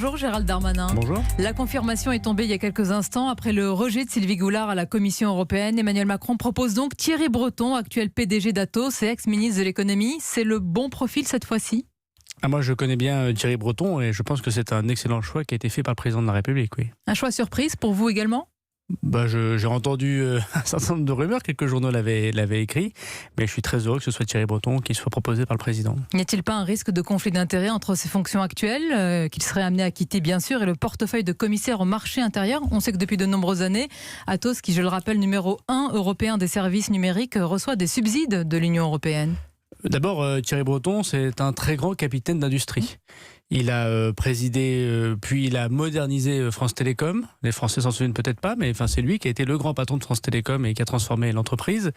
Bonjour Gérald Darmanin. Bonjour. La confirmation est tombée il y a quelques instants après le rejet de Sylvie Goulard à la Commission européenne. Emmanuel Macron propose donc Thierry Breton, actuel PDG d'Atos et ex-ministre de l'économie. C'est le bon profil cette fois-ci ? Moi, je connais bien Thierry Breton et je pense que c'est un excellent choix qui a été fait par le président de la République. Oui. Un choix surprise pour vous également ? J'ai entendu un certain nombre de rumeurs, quelques journaux l'avaient écrit, mais je suis très heureux que ce soit Thierry Breton qui soit proposé par le président. N'y a-t-il pas un risque de conflit d'intérêts entre ses fonctions actuelles, qu'il serait amené à quitter bien sûr, et le portefeuille de commissaire au marché intérieur ? On sait que depuis de nombreuses années, Atos, qui je le rappelle numéro 1 européen des services numériques, reçoit des subsides de l'Union européenne. D'abord, Thierry Breton, c'est un très grand capitaine d'industrie. Il a présidé, puis il a modernisé France Télécom. Les Français s'en souviennent peut-être pas, mais c'est lui qui a été le grand patron de France Télécom et qui a transformé l'entreprise.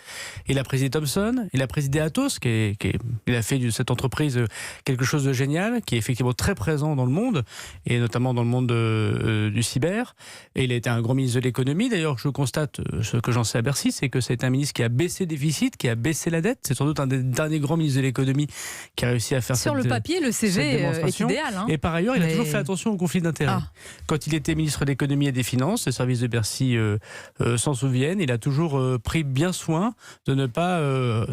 Il a présidé Thomson, il a présidé Atos, il a fait de cette entreprise quelque chose de génial, qui est effectivement très présent dans le monde, et notamment dans le monde du cyber. Et il a été un grand ministre de l'économie. D'ailleurs, je constate, ce que j'en sais à Bercy, c'est que c'est un ministre qui a baissé le déficit, qui a baissé la dette. C'est sans doute un des derniers grands ministres de l'économie qui a réussi à faire Sur le papier, le CV est idéal. Et par ailleurs, il a toujours fait attention au conflit d'intérêts. Quand il était ministre de l'économie et des finances, les services de Bercy s'en souviennent, il a toujours pris bien soin de ne pas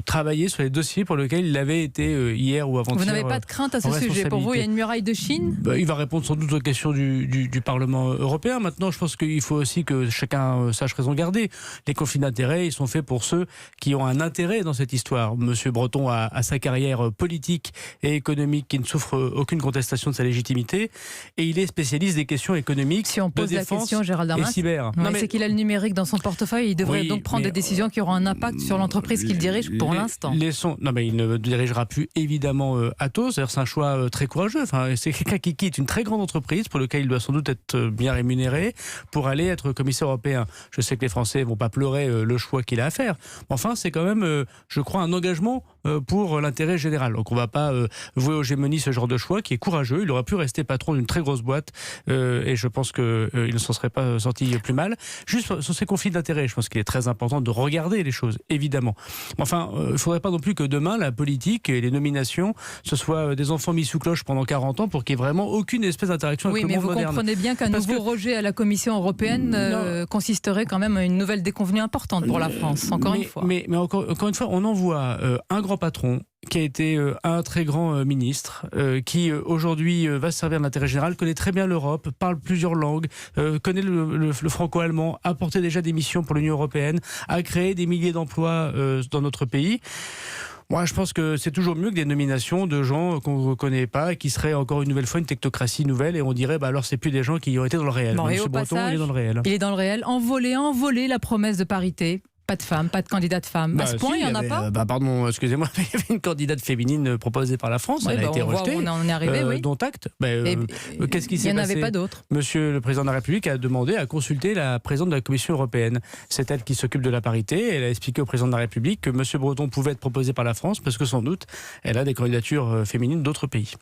travailler sur les dossiers pour lesquels il avait été hier ou avant-hier. Vous n'avez pas de crainte à ce sujet ? Pour vous, il y a une muraille de Chine ? Il va répondre sans doute aux questions du Parlement européen. Maintenant, je pense qu'il faut aussi que chacun sache raison garder. Les conflits d'intérêts, ils sont faits pour ceux qui ont un intérêt dans cette histoire. Monsieur Breton a sa carrière politique et économique qui ne souffre aucune contestation de sa légitimité, et il est spécialiste des questions économiques, si on pose de la défense question, Gérald Darmanin, et cyber. C'est qu'il a le numérique dans son portefeuille, il devrait donc prendre des décisions qui auront un impact sur l'entreprise qu'il dirige pour l'instant. Il ne dirigera plus évidemment Atos, c'est un choix très courageux. C'est quelqu'un qui quitte une très grande entreprise pour laquelle il doit sans doute être bien rémunéré pour aller être commissaire européen. Je sais que les Français ne vont pas pleurer le choix qu'il a à faire. Enfin, c'est quand même, je crois, un engagement pour l'intérêt général. Donc on ne va pas vouer aux gémonies ce genre de choix qui est courageux. Il aurait pu rester patron d'une très grosse boîte et je pense qu'il ne s'en serait pas sorti plus mal. Juste sur ces conflits d'intérêts, je pense qu'il est très important de regarder les choses, évidemment. Enfin, il ne faudrait pas non plus que demain, la politique et les nominations, ce soit des enfants mis sous cloche pendant 40 ans pour qu'il n'y ait vraiment aucune espèce d'interaction avec le monde moderne. Oui, mais vous comprenez bien qu'un nouveau rejet à la Commission européenne consisterait quand même à une nouvelle déconvenue importante pour la France, encore une fois. Mais encore une fois, on envoie un grand patron qui a été un très grand ministre, qui aujourd'hui va se servir de l'intérêt général, connaît très bien l'Europe, parle plusieurs langues, connaît le franco-allemand, a porté déjà des missions pour l'Union européenne, a créé des milliers d'emplois dans notre pays. Moi, je pense que c'est toujours mieux que des nominations de gens qu'on ne reconnaît pas et qui seraient encore une nouvelle fois une technocratie nouvelle, et on dirait alors c'est plus des gens qui ont été dans le réel. Monsieur Breton, il est dans le réel. Il est dans le réel. Envolé la promesse de parité. Pas de femme, pas de candidate femme. À ce point, il n'y en a pas. Pardon, excusez-moi, mais il y avait une candidate féminine proposée par la France. Elle a été rejetée. On en est arrivé, oui. Dont acte. Qu'est-ce qui s'est passé ? Il n'y en avait pas d'autres. Monsieur le président de la République a demandé à consulter la présidente de la Commission européenne. C'est elle qui s'occupe de la parité. Elle a expliqué au président de la République que monsieur Breton pouvait être proposé par la France parce que sans doute, elle a des candidatures féminines d'autres pays.